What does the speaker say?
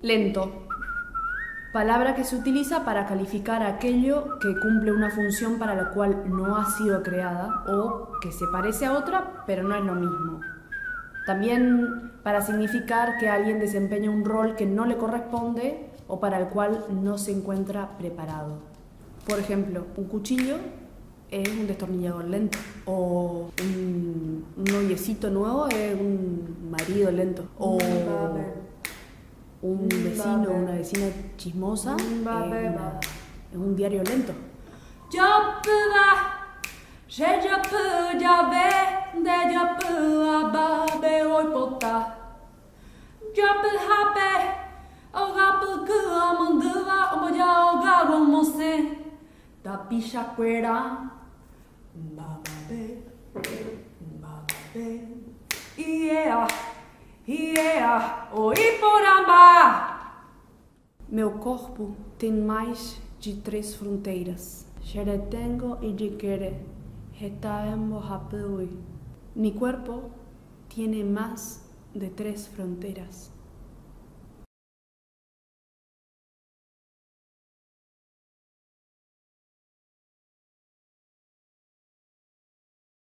Lento. Palabra que se utiliza para calificar aquello que cumple una función para la cual no ha sido creada o que se parece a otra, pero no es lo mismo. También para significar que alguien desempeña un rol que no le corresponde o para el cual no se encuentra preparado. Por ejemplo, un cuchillo es un destornillador lento, o un noviecito nuevo es un marido lento, o un vecino o una vecina chismosa es un diario lento. Meu corpo tem mais de 3 fronteiras. Xeretengo y Jiquere, Hetaembo Hapui. Mi cuerpo tiene más de 3 fronteras.